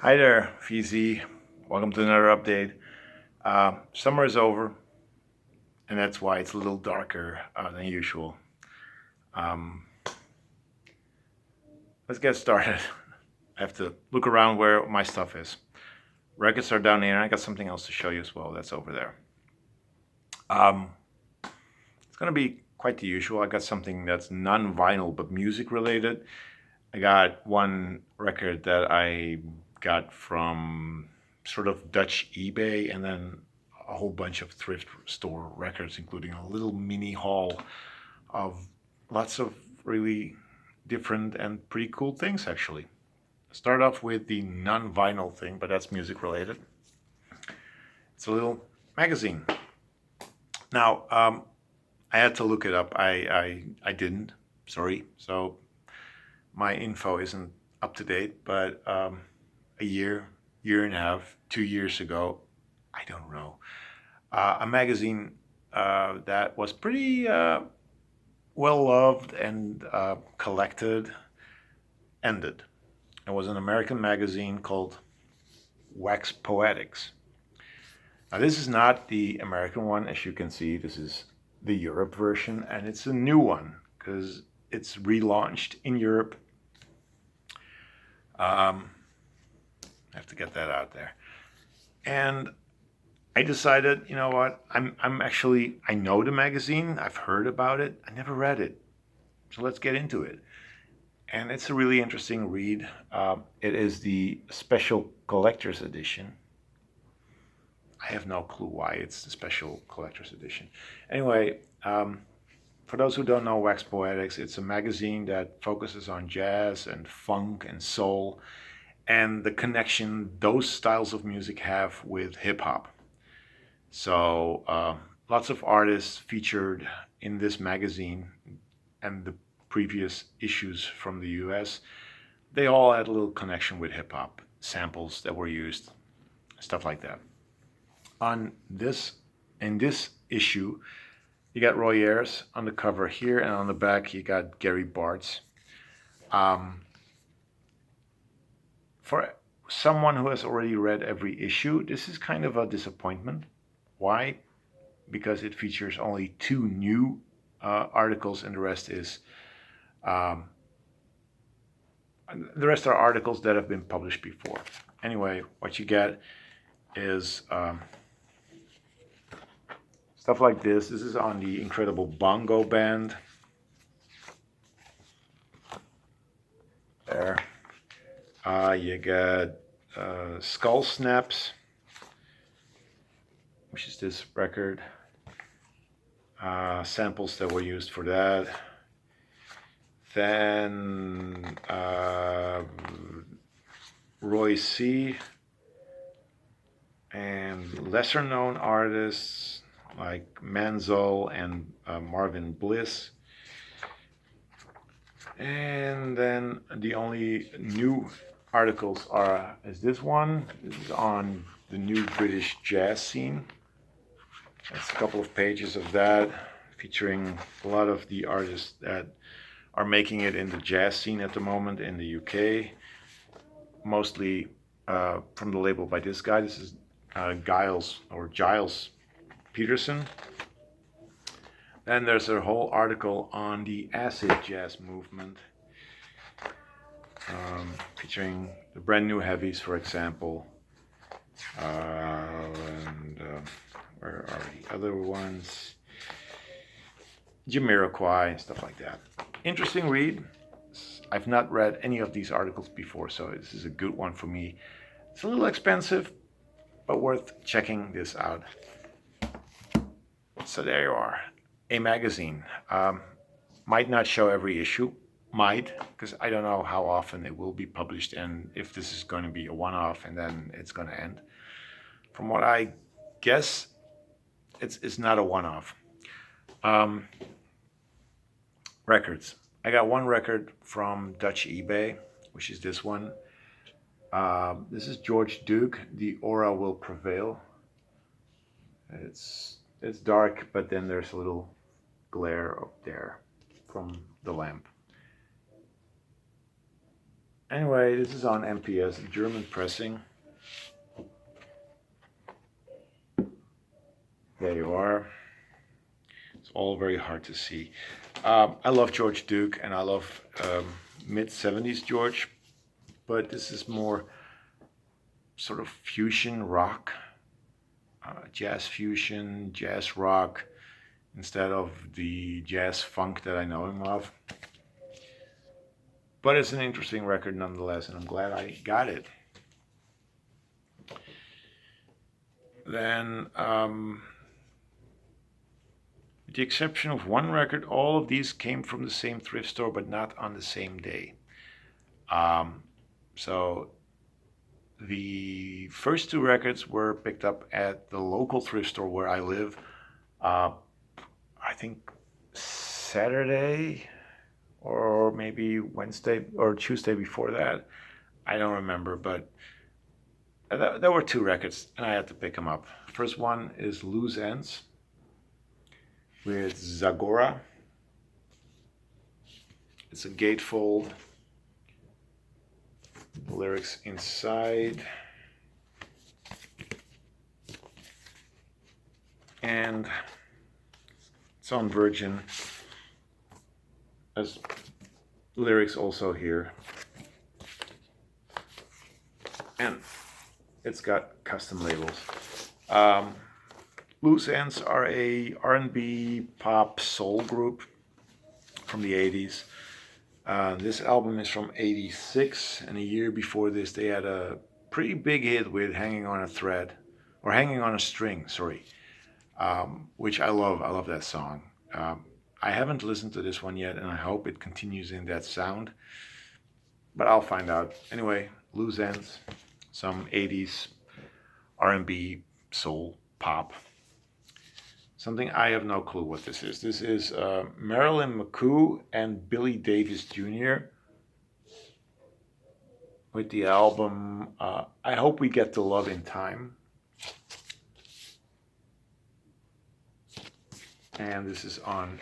Hi there, VZ. Welcome to another update. Summer is over, and that's why it's a little darker than usual. Um, let's get started. I have to look around where my stuff is. Records are down here, and I got something else to show you as well. That's over there. Um, it's going to be quite the usual. I got something that's non-vinyl but music related. I got one record that I got from sort of Dutch eBay, and then a whole bunch of thrift store records, including a little mini haul of lots of really different and pretty cool things, actually. Start off with the non vinyl thing, but that's music related. It's a little magazine. Now, I had to look it up. I didn't. Sorry. So my info isn't up to date, but a year and a half, 2 years ago, I don't know, a magazine that was pretty well loved and collected ended. It was an American magazine called Wax Poetics. Now, this is not the American one, as you can see. This is the Europe version, and it's a new one because it's relaunched in Europe. I have to get that out there. And I decided, you know what? I'm actually I know the magazine. I've heard about it. I never read it. So let's get into it. And it's a really interesting read. It is the special collector's edition. I have no clue why it's the special collector's edition. Anyway, for those who don't know Wax Poetics, it's a magazine that focuses on jazz and funk and soul and the connection those styles of music have with hip hop. So, lots of artists featured in this magazine and the previous issues from the US, they all had a little connection with hip hop, samples that were used, stuff like that. On this, in this issue, you got Roy Ayers on the cover here, and on the back you got Gary Bartz. Um, for someone who has already read every issue, this is kind of a disappointment. Why? Because it features only two new articles, and um, the rest are articles that have been published before. Anyway, what you get is stuff like this. This is on the Incredible Bongo Band. There. You got Skull Snaps, which is this record. Samples that were used for that. Then Roy C. and lesser known artists like Manzo and Marvin Bliss. And then the only new articles is this one. This is on the new British jazz scene. It's a couple of pages of that, featuring a lot of the artists that are making it in the jazz scene at the moment in the UK, mostly from the label by this guy. This is Giles Peterson. Then there's a whole article on the acid jazz movement, featuring the brand new heavies, for example. Where are the other ones? Jamiroquai, stuff like that. Interesting read. I've not read any of these articles before, so this is a good one for me. It's a little expensive, but worth checking this out. So there you are, a magazine. Might not show every issue, might, because I don't know how often it will be published and if this is going to be a one-off and then it's going to end. From what I guess, it's not a one-off. Records. I got one record from Dutch eBay, which is this one. This is George Duke, The Aura Will Prevail. It's dark, but then there's a little glare up there from the lamp. Anyway, this is on MPS, German pressing. There you are. It's all very hard to see. I love George Duke and I love mid-70s George, but this is more sort of fusion rock, jazz fusion, jazz rock, instead of the jazz funk that I know him of. But it's an interesting record nonetheless, and I'm glad I got it. Then, with the exception of one record, all of these came from the same thrift store, but not on the same day. So the first two records were picked up at the local thrift store where I live. I think Saturday or maybe Wednesday or Tuesday before that. I don't remember, but there were two records and I had to pick them up. First one is Loose Ends with Zagora. It's a gatefold. The lyrics inside. And it's on Virgin. As lyrics also here. And it's got custom labels. Loose Ends are a R&B pop soul group from the 80s. This album is from 86, and a year before this they had a pretty big hit with Hanging on a Thread, or Hanging on a String, sorry, which I love. I love that song. I haven't listened to this one yet, and I hope it continues in that sound, but I'll find out. Anyway, Loose Ends, some 80s R&B, soul, pop. Something I have no clue what this is. This is Marilyn McCoo and Billy Davis Jr. with the album I Hope We Get to Love in Time. And this is on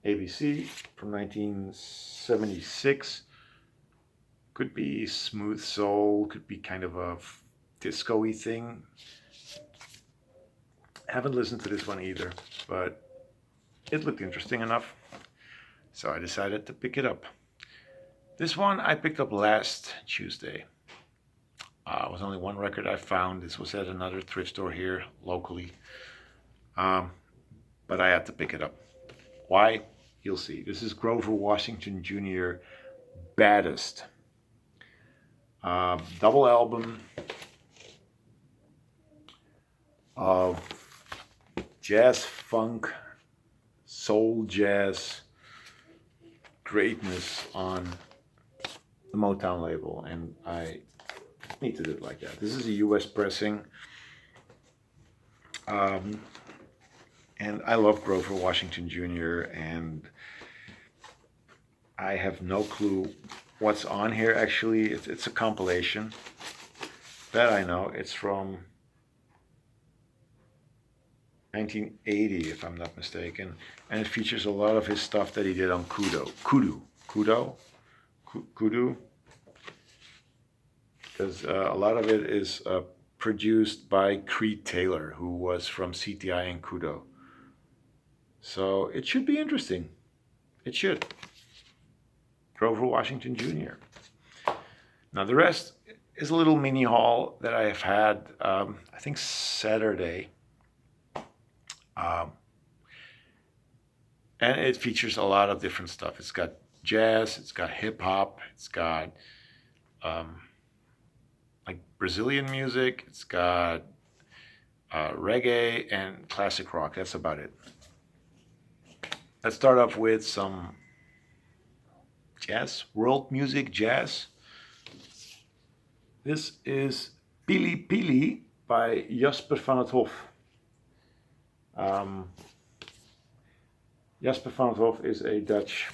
ABC from 1976. Could be smooth soul, could be kind of a disco-y thing. Haven't listened to this one either, but it looked interesting enough, so I decided to pick it up. This one I picked up last Tuesday. It was only one record I found. This was at another thrift store here locally, but I had to pick it up. Why? You'll see. This is Grover Washington Jr. Baddest. Double album of jazz funk, soul jazz greatness on the Motown label, and I need to do it like that. This is a US pressing, and I love Grover Washington Jr., and I have no clue what's on here. Actually, it's a compilation that I know. It's from 1980, if I'm not mistaken, and it features a lot of his stuff that he did on Kudu, because a lot of it is produced by Creed Taylor, who was from CTI and Kudo. So it should be interesting. It should. Grover Washington Jr. Now the rest is a little mini haul that I have had, I think Saturday. And it features a lot of different stuff. It's got jazz, it's got hip hop, it's got like Brazilian music, it's got reggae and classic rock. That's about it. Let's start off with some jazz, world music jazz. This is Pili Pili by Jasper van het Hof. Jasper van het Hof is a Dutch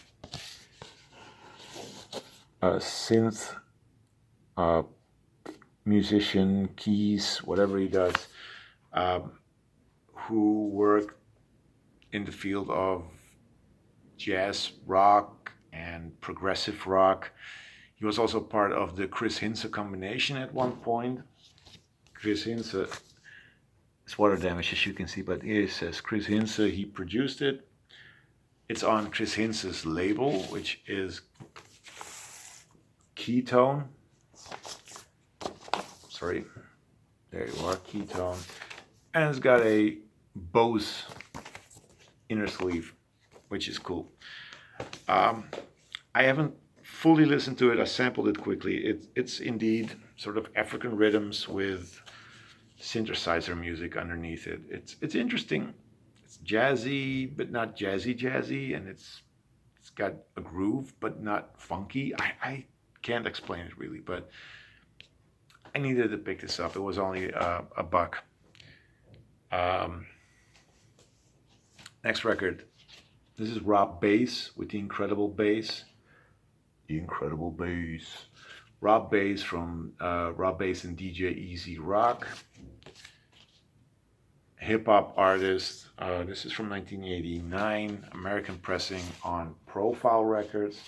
synth musician, keys, whatever he does, who worked in the field of jazz rock and progressive rock. He was also part of the Chris Hinze combination at one point. Chris Hinze, it's water damage as you can see, but here it says Chris Hinze, he produced it. It's on Chris Hinze's label, which is Ketone. Sorry, there you are, Ketone. And it's got a Bose inner sleeve, which is cool. I haven't fully listened to it. I sampled it quickly. It's indeed sort of African rhythms with synthesizer music underneath it. It's interesting. It's jazzy, but not jazzy, and it's got a groove, but not funky. I can't explain it really, but I needed to pick this up. It was only a buck. Next record. This is Rob Bass with The Incredible Bass. The Incredible Bass. Rob Bass from Rob Bass and DJ Easy Rock. Hip hop artist. This is from 1989. American pressing on Profile Records.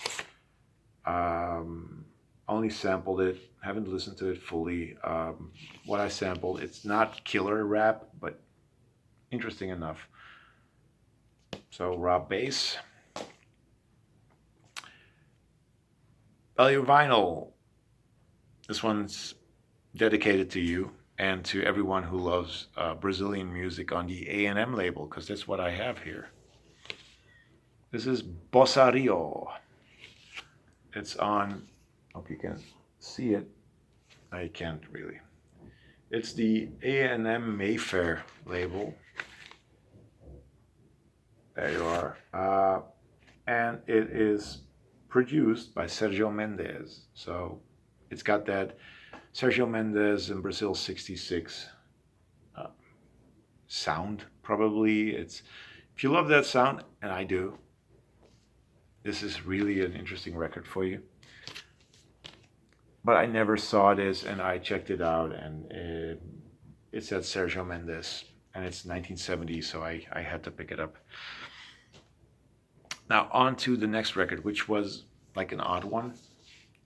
Only sampled it. Haven't listened to it fully. What I sampled, it's not killer rap, but interesting enough. So Rob Bass. Value Vinyl. This one's dedicated to you and to everyone who loves Brazilian music on the A&M label, because that's what I have here. This is Bossa Rio. It's on, hope you can see it. I can't really. It's the A&M Mayfair label. There you are. And it is produced by Sergio Mendes. So it's got that Sergio Mendes in Brazil 66 sound, probably. If you love that sound, and I do, this is really an interesting record for you. But I never saw this, and I checked it out, and it said Sergio Mendes, and it's 1970, so I had to pick it up. Now on to the next record, which was like an odd one.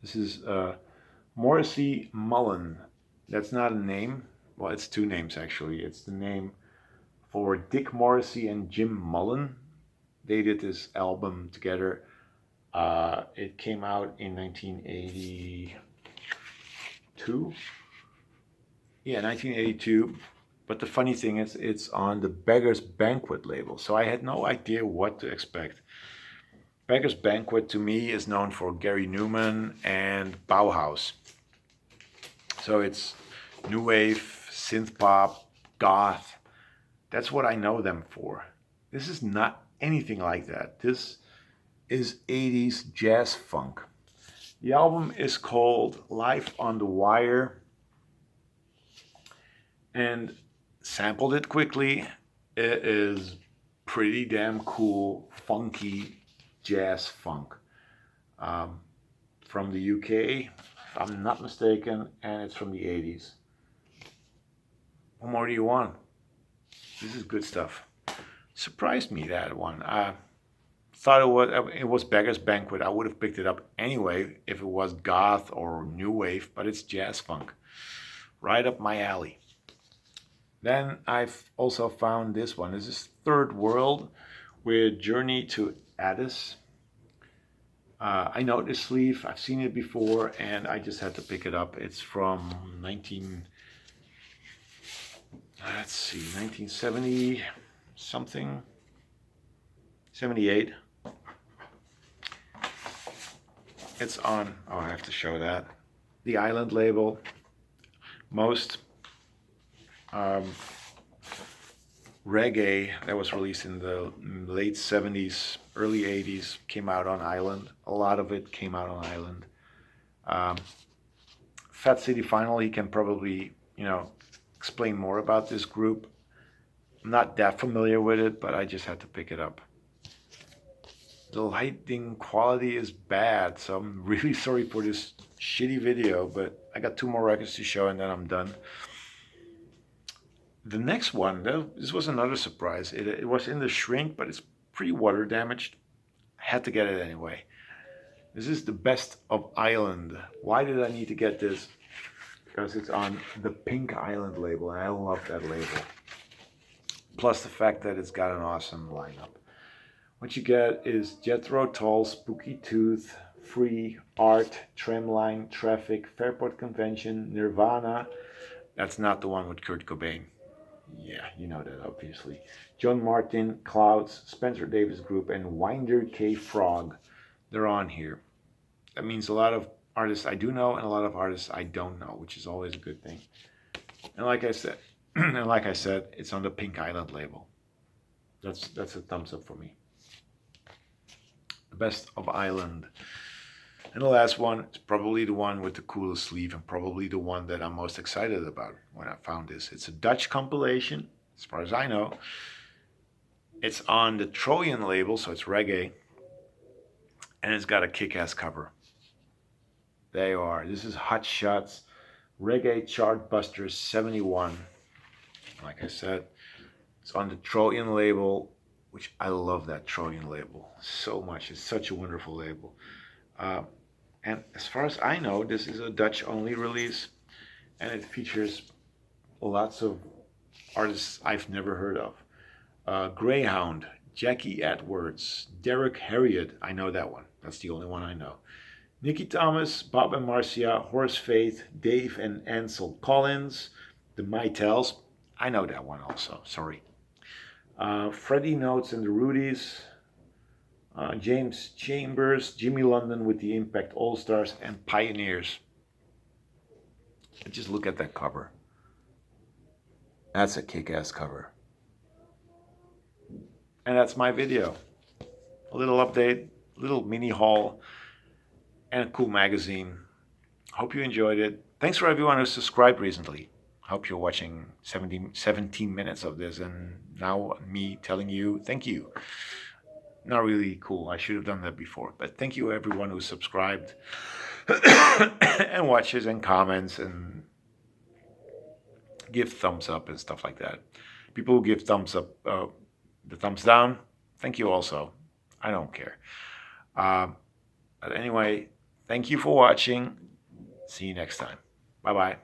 This is Morrissey Mullen. That's not a name. Well, it's two names actually. It's the name for Dick Morrissey and Jim Mullen. They did this album together. It came out in 1982. Yeah, 1982. But the funny thing is, it's on the Beggar's Banquet label. So I had no idea what to expect. Beggar's Banquet to me is known for Gary Newman and Bauhaus. So it's new wave, synth pop, goth. That's what I know them for. This is not anything like that. This is 80s jazz funk. The album is called Life on the Wire, and sampled it quickly. It is pretty damn cool, funky jazz funk from the UK, if I'm not mistaken, and it's from the 80s. What more do you want? This is good stuff. Surprised me, that one. I thought it was Beggar's Banquet. I would have picked it up anyway if it was goth or new wave, but it's jazz funk. Right up my alley. Then I've also found this one. This is Third World with Journey to Addis. I know this sleeve. I've seen it before, and I just had to pick it up. It's from 1970 something, 78. It's on, oh, I have to show that, the Island label. Most reggae that was released in the late 70s, early 80s came out on Island. A lot of it came out on Island. Fat City Final, he can probably, explain more about this group. I'm not that familiar with it, but I just had to pick it up. The lighting quality is bad, so I'm really sorry for this shitty video, but I got 2 more records to show and then I'm done. The next one, this was another surprise. It was in the shrink, but it's pretty water damaged. I had to get it anyway. This is the Best of Island. Why did I need to get this? Because it's on the Pink Island label, and I love that label. Plus the fact that it's got an awesome lineup. What you get is Jethro Tull, Spooky Tooth, Free, Art, Tramline, Traffic, Fairport Convention, Nirvana. That's not the one with Kurt Cobain. Yeah, you know that obviously. John Martin, Clouds, Spencer Davis Group, and Winder K. Frog. They're on here. That means a lot of artists I do know and a lot of artists I don't know, which is always a good thing. And like I said, it's on the Pink Island label. That's a thumbs up for me. The Best of Island. And the last one is probably the one with the coolest sleeve and probably the one that I'm most excited about when I found this. It's a Dutch compilation, as far as I know. It's on the Trojan label, so it's reggae. And it's got a kick-ass cover. They are. This is Hotshot Reggae Chart Busters 71. Like I said, it's on the Trojan label, which I love that Trojan label so much. It's such a wonderful label. And as far as I know, this is a Dutch-only release, and it features lots of artists I've never heard of. Greyhound, Jackie Edwards, Derek Harriott, I know that one. That's the only one I know. Nicky Thomas, Bob and Marcia, Horace Faith, Dave and Ansel Collins, the Mytels, I know that one also, sorry. Freddie Notes and the Rudies, James Chambers, Jimmy London with the Impact All-Stars, and Pioneers. Just look at that cover. That's a kick-ass cover. And that's my video. A little update, little mini haul, and a cool magazine. Hope you enjoyed it. Thanks for everyone who subscribed recently. Hope you're watching 17 minutes of this, and now me telling you thank you. Not really cool. I should have done that before. But thank you everyone who subscribed and watches and comments and give thumbs up and stuff like that. People who give thumbs up, the thumbs down, thank you also. I don't care. But anyway, thank you for watching. See you next time. Bye-bye.